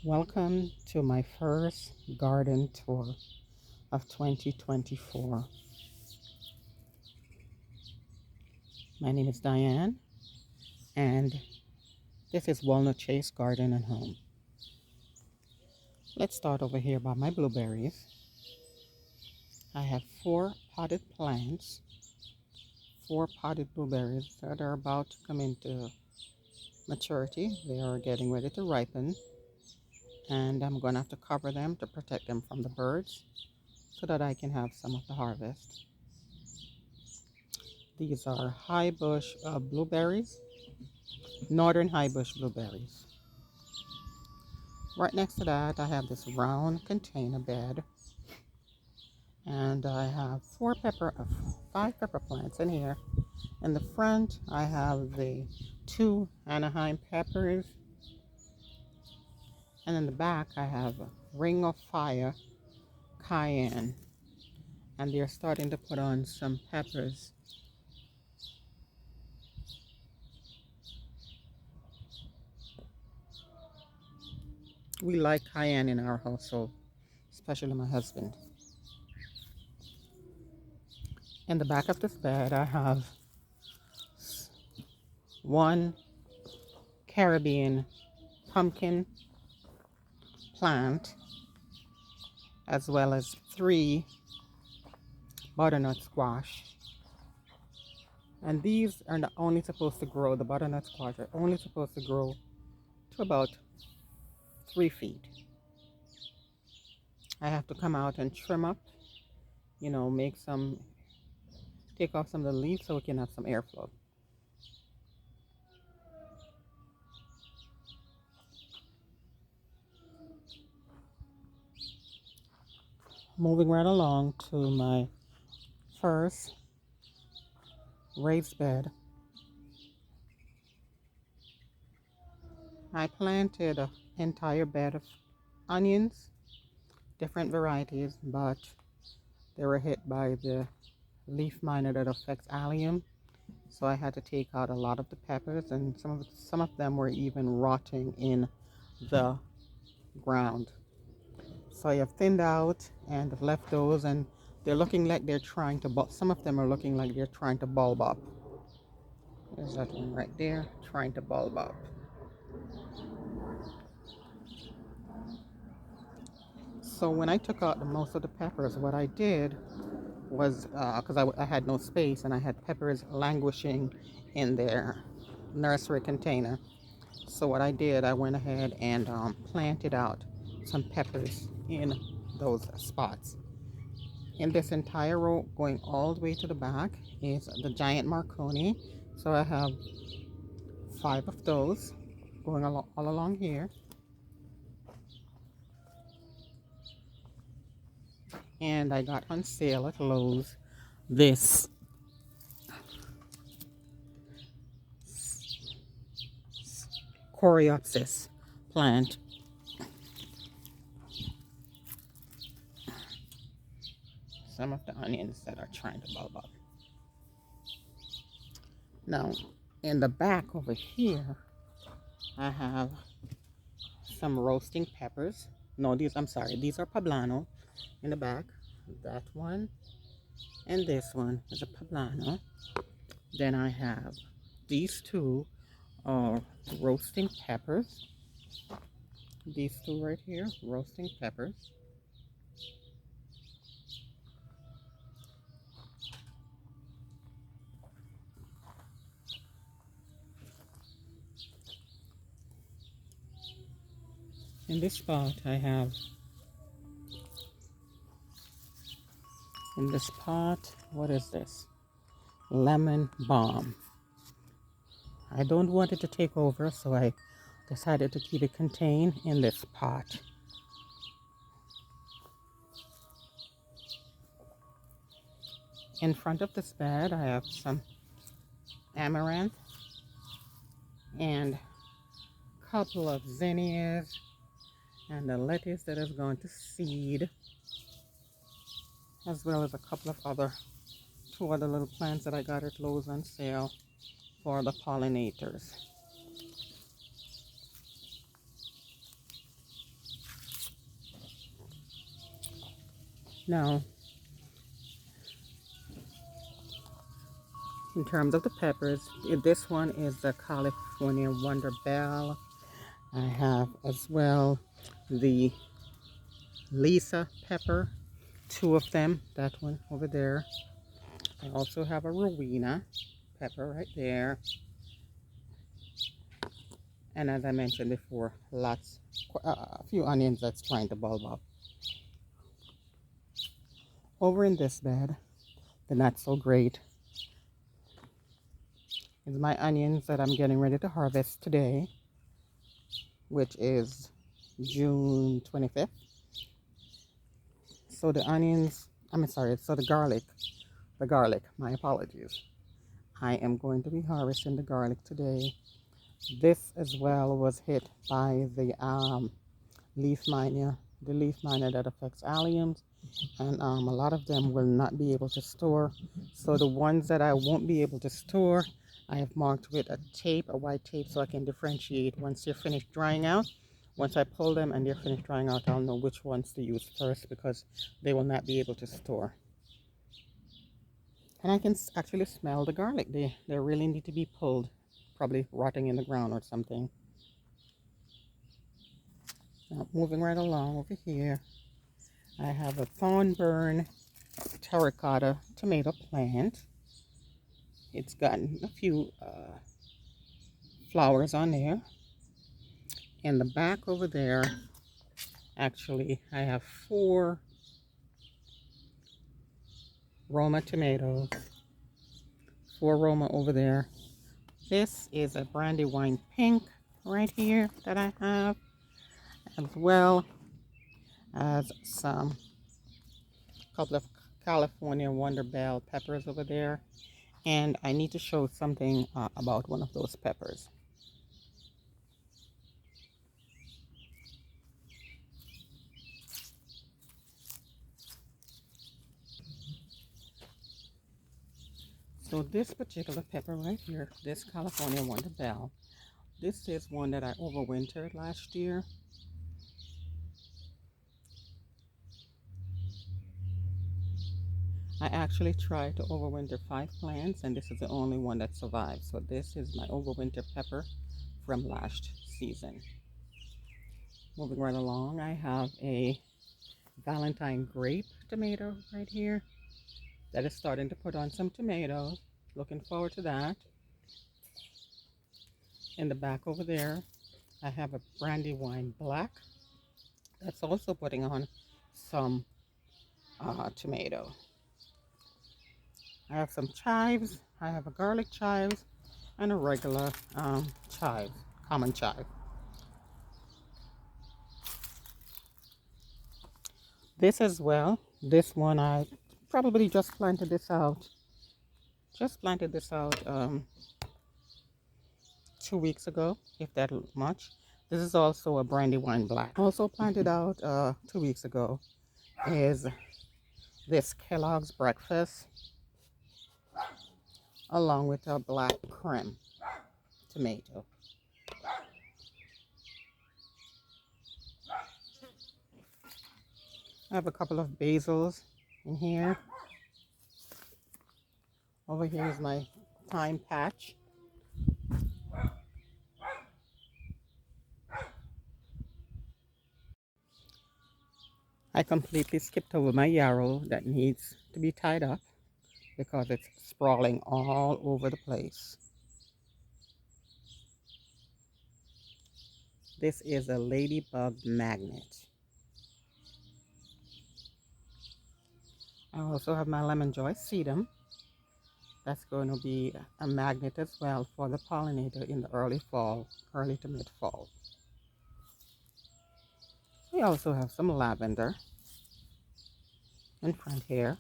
Welcome to my first garden tour of 2024. My name is Diane, and this is Walnut Chase Garden and Home. Let's start over here by my blueberries. I have four potted blueberries that are about to come into maturity. They are getting ready to ripen, and I'm going to have to cover them to protect them from the birds so that I can have some of the harvest. These are high bush blueberries, northern high bush blueberries. Right next to that, I have this round container bed, and I have five pepper plants in here. In the front, I have the two Anaheim peppers, and in the back, I have Ring of Fire cayenne, and they're starting to put on some peppers. We like cayenne in our household, especially my husband. In the back of this bed, I have one Caribbean pumpkin plant, as well as three butternut squash. And these are not only supposed to grow, the butternut squash are only supposed to grow to about 3 feet. I have to come out and trim up, take off some of the leaves so we can have some airflow. Moving right along to my first raised bed. I planted an entire bed of onions, different varieties, but they were hit by the leaf miner that affects allium. So I had to take out a lot of the peppers, and some of them were even rotting in the ground. So I have thinned out and left those, and they're looking like they're trying to bulb. Some of them are looking like they're trying to bulb up. There's that one right there, trying to bulb up. So when I took out the most of the peppers, what I did was, because I had no space and I had peppers languishing in their nursery container. So what I did, I went ahead and planted out some peppers in those spots. In this entire row, going all the way to the back, is the giant Marconi. So I have five of those going all along here. And I got on sale at Lowe's this Coreopsis plant. Some of the onions that are trying to bulb up. Now, in the back over here, I have some roasting peppers. No, I'm sorry, these are poblano in the back. That one and this one is a poblano. Then I have these two are roasting peppers. These two right here, roasting peppers. In this pot, what is this? Lemon balm. I don't want it to take over, so I decided to keep it contained in this pot. In front of this bed, I have some amaranth and a couple of zinnias and a lettuce that has gone to seed, as well as a couple of two other little plants that I got at Lowe's on sale for the pollinators. Now, in terms of the peppers, this one is the California Wonder Bell. I have as well the Lisa pepper, two of them, that one over there. I also have a Rowena pepper right there. And as I mentioned before, a few onions that's trying to bulb up. Over in this bed, the not so great, is my onions that I'm getting ready to harvest today, which is June 25th. So the onions, I'm sorry, so the garlic, my apologies. I am going to be harvesting the garlic today. This as well was hit by the leaf miner, that affects alliums, and a lot of them will not be able to store. So the ones that I won't be able to store, I have marked with a tape, a white tape, so I can differentiate once they're finished drying out. Once I pull them and they're finished drying out, I'll know which ones to use first because they will not be able to store. And I can actually smell the garlic. They really need to be pulled, probably rotting in the ground or something. Now, moving right along over here, I have a Thornburn terracotta tomato plant. It's gotten a few flowers on there. In the back over there, actually, I have 4 Roma tomatoes. 4 Roma over there. This is a Brandywine pink right here that I have, as well as some couple of California Wonder Bell peppers over there. And I need to show something about one of those peppers. So this particular pepper right here, this California Wonder Bell, this is one that I overwintered last year. I actually tried to overwinter 5 plants and this is the only one that survived. So this is my overwinter pepper from last season. Moving right along, I have a Valentine grape tomato right here that is starting to put on some tomatoes. Looking forward to that. In the back over there, I have a Brandywine black that's also putting on some tomato. I have some chives. I have a garlic chives and a regular chive, common chive. This as well. This one I probably just planted this out. Just planted this out 2 weeks ago, if that much. This is also a Brandywine black. Also planted out 2 weeks ago is this Kellogg's breakfast, along with a black creme tomato. I have a couple of basils in here. Over here is my thyme patch. I completely skipped over my yarrow that needs to be tied up because it's sprawling all over the place. This is a ladybug magnet. I also have my lemon joy sedum. That's going to be a magnet as well for the pollinator in the early fall, early to mid fall. We also have some lavender in front here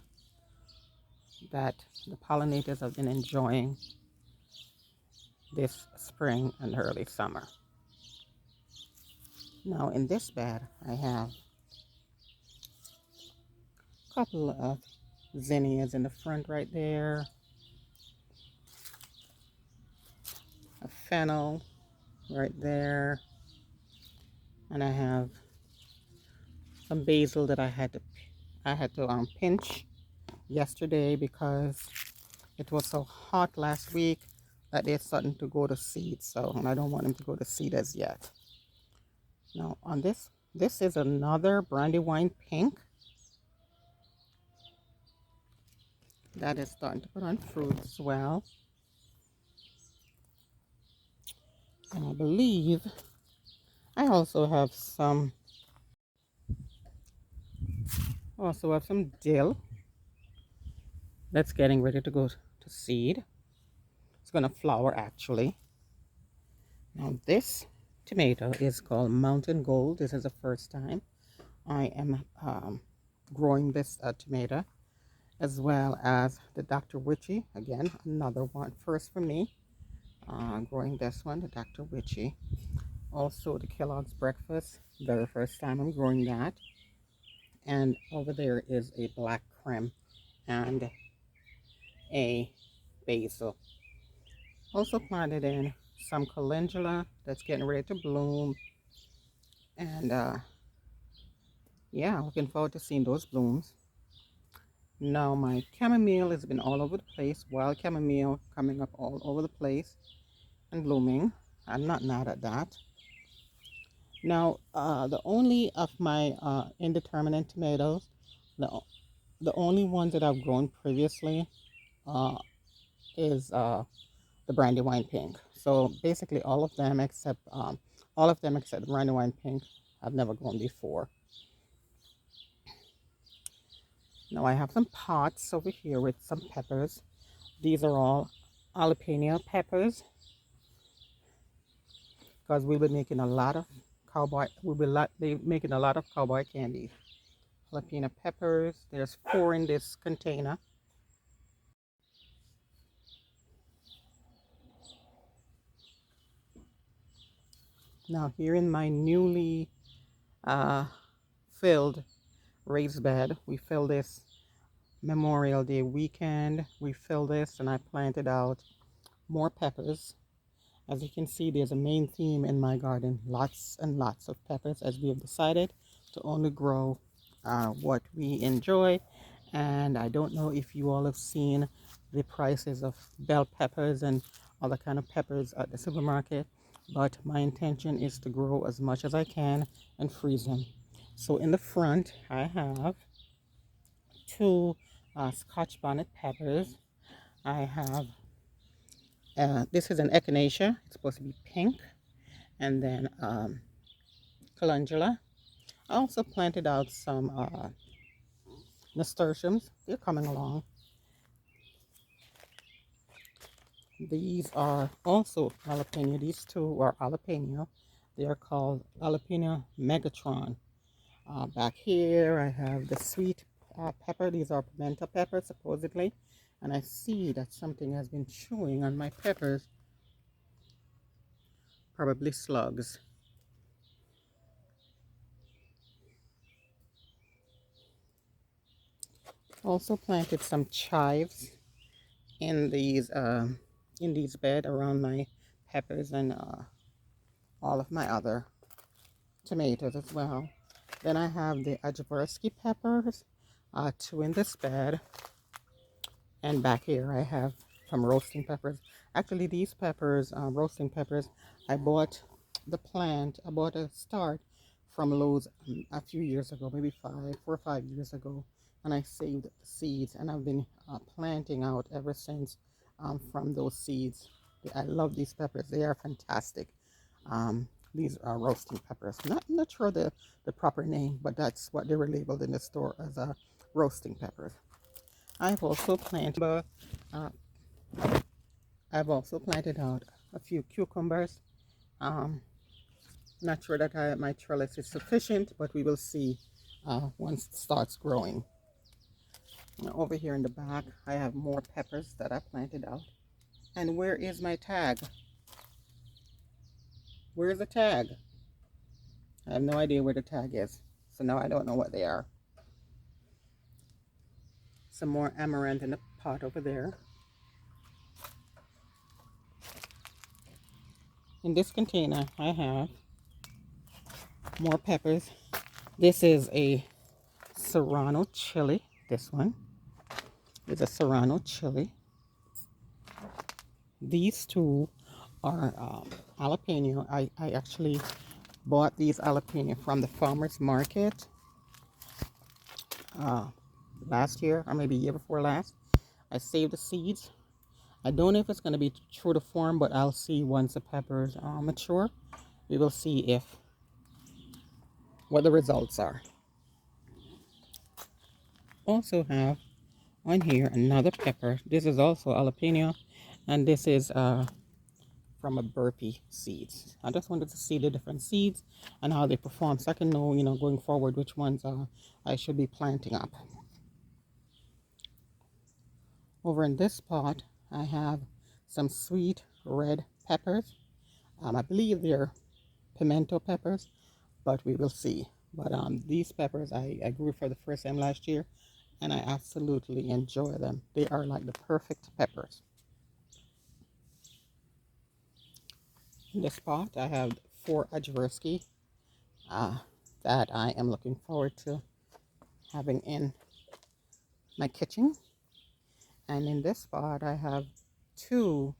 that the pollinators have been enjoying this spring and early summer. Now in this bed I have a couple of zinnias in the front right there, a fennel right there, and I have some basil that I I had to pinch yesterday because it was so hot last week that they're starting to go to seed. So, and I don't want them to go to seed as yet. Now on this is another Brandywine pink that is starting to put on fruit as well. And I believe I also have some dill that's getting ready to go to seed. It's gonna flower actually. Now this tomato is called Mountain Gold. This is the first time I am growing this tomato, as well as the Dr. Witchy. Again, another one first for me. Growing this one, the Dr. Witchy. Also the Kellogg's Breakfast, very first time I'm growing that. And over there is a black creme and a basil. Also planted in some calendula that's getting ready to bloom. And yeah, looking forward to seeing those blooms. Now my chamomile has been all over the place. Wild chamomile coming up all over the place and blooming. I'm not mad at that. Now the only of my indeterminate tomatoes, the, the only ones that I've grown previously uh, is the Brandywine pink. So basically all of them except the Brandywine pink I've never grown before. Now I have some pots over here with some peppers. These are all jalapeno peppers because we'll be making a lot of cowboy candy. Jalapeno peppers. There's 4 in this container. Now here in my newly filled raised bed, we filled this Memorial Day weekend. We filled this and I planted out more peppers. As you can see, there's a main theme in my garden, lots and lots of peppers, as we have decided to only grow what we enjoy. And I don't know if you all have seen the prices of bell peppers and other kind of peppers at the supermarket, but my intention is to grow as much as I can and freeze them. So in the front I have 2 Scotch bonnet peppers. I have this is an echinacea. It's supposed to be pink. And then calendula. I also planted out some nasturtiums. They're coming along. These are also jalapeno. These 2 are jalapeno. They are called jalapeno Megatron. Back here I have the sweet pepper. These are pimento peppers supposedly. And I see that something has been chewing on my peppers. Probably slugs. Also planted some chives in these bed around my peppers and all of my other tomatoes as well. Then I have the Ajvarski peppers, 2 in this bed. And back here I have some roasting peppers. Actually, these peppers, roasting peppers, I bought a start from Lowe's a few years ago, maybe 4 or 5 years ago. And I saved the seeds and I've been planting out ever since from those seeds. I love these peppers. They are fantastic. These are roasting peppers. Not sure the proper name, but that's what they were labeled in the store as roasting peppers. I've also planted out a few cucumbers. Not sure that my trellis is sufficient, but we will see once it starts growing. Now, over here in the back, I have more peppers that I planted out. And where is my tag? Where's the tag? I have no idea where the tag is. So now I don't know what they are. Some more amaranth in the pot over there. In this container, I have more peppers. This is a Serrano chili. This one is a Serrano chili. These two are jalapeno. I actually bought these jalapeno from the farmer's market uh, last year, or maybe year before last. I saved the seeds. I don't know if it's going to be true to form, but I'll see once the peppers mature. We will see what the results are. Also have on here another pepper. This is also jalapeno, and this is from a burpee seeds. I just wanted to see the different seeds and how they perform, so I can know, going forward, which ones I should be planting up. Over in this pot, I have some sweet red peppers. I believe they're pimento peppers, but we will see. But these peppers I grew for the first time last year, and I absolutely enjoy them. They are like the perfect peppers. In this pot, I have 4 Ajvarski that I am looking forward to having in my kitchen. And in this pot, I have 2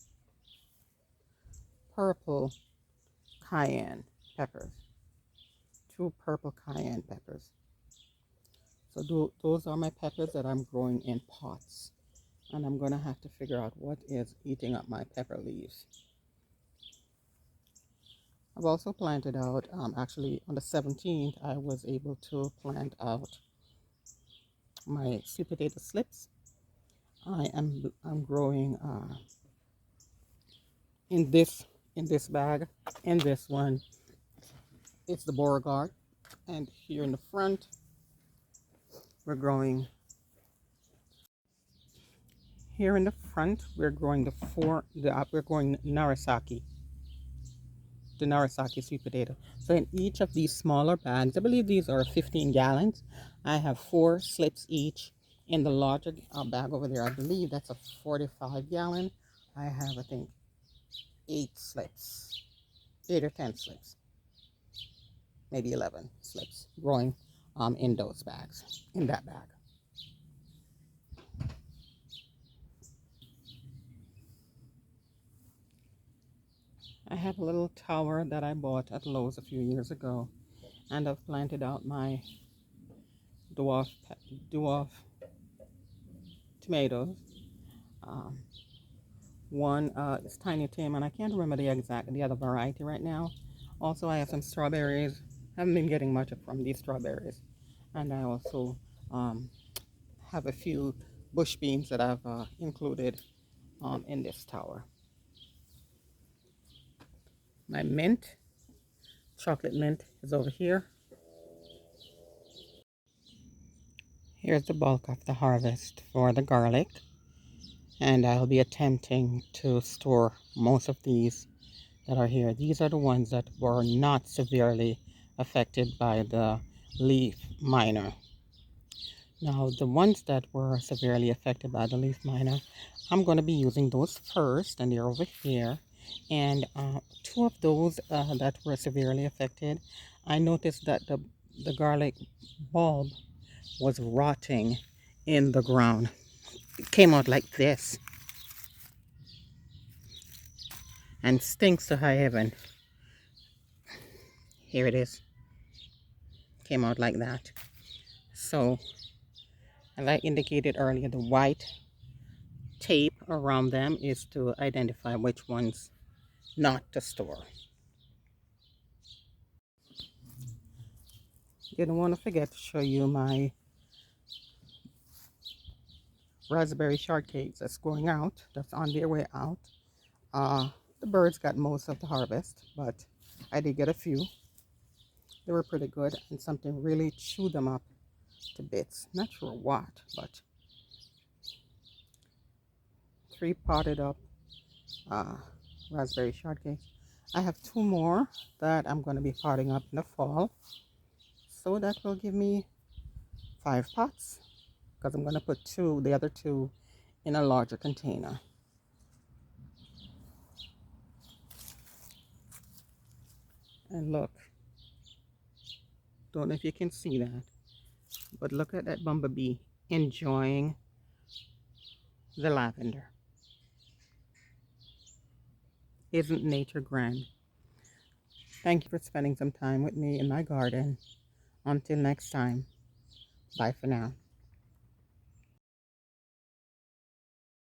purple cayenne peppers. 2 purple cayenne peppers. So those are my peppers that I'm growing in pots. And I'm going to have to figure out what is eating up my pepper leaves. I've also planted out, actually on the 17th, I was able to plant out my sweet potato slips. I'm growing in this bag. In this one, it's the Beauregard, and here in the front, we're growing. Here in the front, we're growing we're growing Narasaki, the Narasaki sweet potato. So in each of these smaller bags, I believe these are 15 gallons. I have 4 slips each. In the larger bag over there, I believe that's a 45 gallon. I have, I think, 8 slips, 8 or 10 slips, maybe 11 slips growing in those bags, in that bag. I have a little tower that I bought at Lowe's a few years ago, and I've planted out my dwarf tomatoes. Um, one is Tiny Tim, and I can't remember the other variety right now. Also, I have some strawberries. Haven't been getting much from these strawberries, and I also have a few bush beans that I've included in this tower. My mint, chocolate mint, is over here. Here's the bulk of the harvest for the garlic, and I'll be attempting to store most of these that are here. These are the ones that were not severely affected by the leaf miner. Now, the ones that were severely affected by the leaf miner, I'm going to be using those first, and they're over here. And 2 of those that were severely affected, I noticed that the garlic bulb was rotting in the ground. It came out like this and stinks to high heaven. Here it is. Came out like that. So, as I indicated earlier, the white tape around them is to identify which ones not to store. Didn't want to forget to show you my raspberry shortcakes that's going out, that's on their way out. The birds got most of the harvest, but I did get a few. They were pretty good, and something really chewed them up to bits. Not sure what, but 3 potted up raspberry shortcakes. I have 2 more that I'm going to be potting up in the fall. So that will give me 5 pots, because I'm going to put the other 2 in a larger container. And look, don't know if you can see that, But look at that bumblebee enjoying the lavender. Isn't nature grand? Thank you for spending some time with me in my garden. Until next time, bye for now.